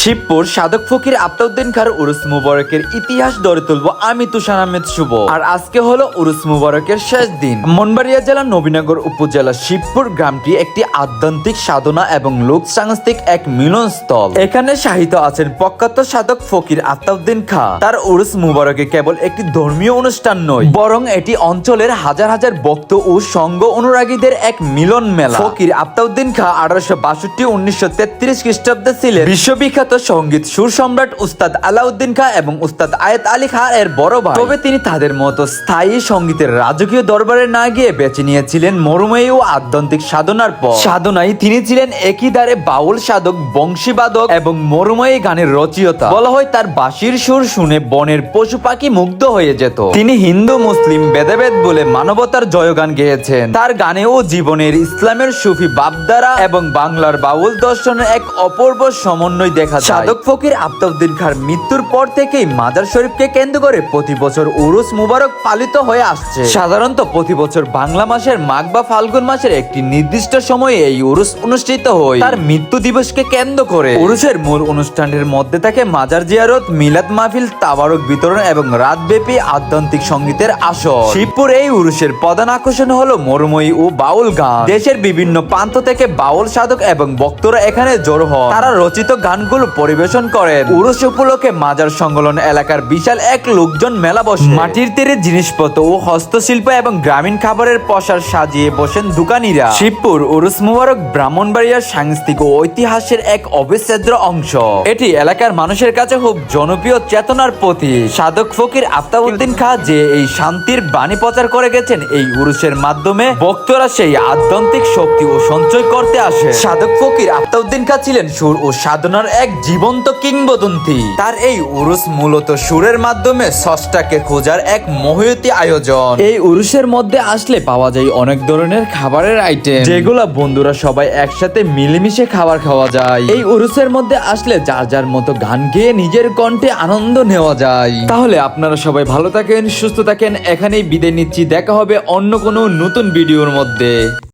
শিবপুর সাধক ফকির আফতাউদ্দিন খাঁর উরুস মুবারকের ইতিহাস ধরে তুলবো আমি তুষার আহমেদ শুভ। আর আজকে হলো উরুস মুবারকের শেষ দিন। ব্রাহ্মণবাড়িয়া জেলার নবীনগর উপজেলা শিবপুর গ্রামটি একটি আধ্যাত্মিক সাধনা এবং লোক সাংস্কৃতিক এক মিলনস্থল। এখানে শাহিত আছেন প্রখ্যাত সাধক ফকির আফতাউদ্দিন খাঁ। তার উরুস মুবারকে কেবল একটি ধর্মীয় অনুষ্ঠান নয়, বরং এটি অঞ্চলের হাজার হাজার ভক্ত ও সংঘ অনুরাগীদের এক মিলন মেলা। ফকির আফতাউদ্দিন খাঁ 1862-1933 খ্রিস্টাব্দে ছিলেন বিশ্ববিখ্যাত সঙ্গীত সুর সম্রাট উস্তাদ আলাউদ্দিন খাঁ এবং উস্তাদ আয়েত আলী খাঁ এর বড় ভাই। তবে তিনি তাদের মতো স্থায়ী সঙ্গীতের রাজকীয় দরবারে না গিয়ে বেছে নিয়েছিলেন মরুময়ী ও আধ্যাত্মিক সাধনার পথ। সাধনায় তিনি ছিলেন একইদারে বাউল সাধক, বংশীবাদক এবং মরুময়ী গানের রচয়িতা। বলা হয় তার বাঁশির সুর শুনে বনের পশু পাখি মুগ্ধ হয়ে যেত। তিনি হিন্দু মুসলিম ভেদাভেদ বলে মানবতার জয়গান গেয়েছেন। তার গানে ও জীবনের ইসলামের সুফি ভাবধারা এবং বাংলার বাউল দর্শনের এক অপূর্ব সমন্বয় দেখা যায়। সাধক ফকির আফতাউদ্দিন খাঁর মৃত্যুর পর থেকেই মাজার শরীফকে কেন্দ্র করে প্রতি বছর উরুস মুবারক পালিত হয়ে আসছে। সাধারণত প্রতি বছর বাংলা মাসের মাঘ বা ফাল্গুন মাসের একটি নির্দিষ্ট সময়ে এই উরুস অনুষ্ঠিত হয়। তার মৃত্যু দিবসকে কেন্দ্র করে উরুসের মূল অনুষ্ঠানের মধ্যে থাকে মাজার জিয়ারত, মিলাদ মাহফিল, তাবারক বিতরণ এবং রাতব্যাপী আধ্যাত্মিক সঙ্গীতের আসর। শিবপুর এই উরুসের প্রধান আকর্ষণ হলো মরুময়ী ও বাউল গান। দেশের বিভিন্ন প্রান্ত থেকে বাউল সাধক এবং ভক্তরা এখানে জড়ো হয়। তারা রচিত গানগুলো পরিবেশন করেন। উরুস উপলক্ষে মাজার সংলগ্ন এলাকার বিশাল এক লোকজন মেলা বসে। মাটির তীরে জিনিসপত্র ও হস্তশিল্প এবং গ্রামীণ খাবারের পসরা সাজিয়ে বসেন দোকানিরা। শিবপুর উরুস মুবারক ব্রাহ্মণবাড়িয়ার সাংস্কৃতিক ও ঐতিহাসের এক অবিচ্ছেদ্য অংশ। এটি এলাকার মানুষের কাছে খুব জনপ্রিয় চেতনার প্রতীক। সাধক ফকির আফতাউদ্দিন খাঁ যে এই শান্তির বাণী প্রচার করে গেছেন, এই উরুসের মাধ্যমে ভক্তরা সেই আধ্যাত্মিক শক্তি ও সঞ্চয় করতে আসে। সাধক ফকির আফতাউদ্দিন খাঁ ছিলেন সুর ও সাধনার এক জীবন্ত কিংবদন্তি। তার এই উরুস মূলত সুরের মাধ্যমে স্রষ্টাকে খোঁজার এক মহীয়তী আয়োজন। এই উরুসের মধ্যে আসলে পাওয়া যায় অনেক ধরনের খাবারের আইটেম, যেগুলা বন্ধুরা সবাই একসাথে মিলেমিশে খাবার খাওয়া যায়। এই উরুসের মধ্যে আসলে যার যার মতো গান গেয়ে নিজের কণ্ঠে আনন্দ নেওয়া যায়। তাহলে আপনারা সবাই ভালো থাকেন, সুস্থ থাকেন। এখানেই বিদায় নিচ্ছি। দেখা হবে অন্য কোনো নতুন ভিডিওর মধ্যে।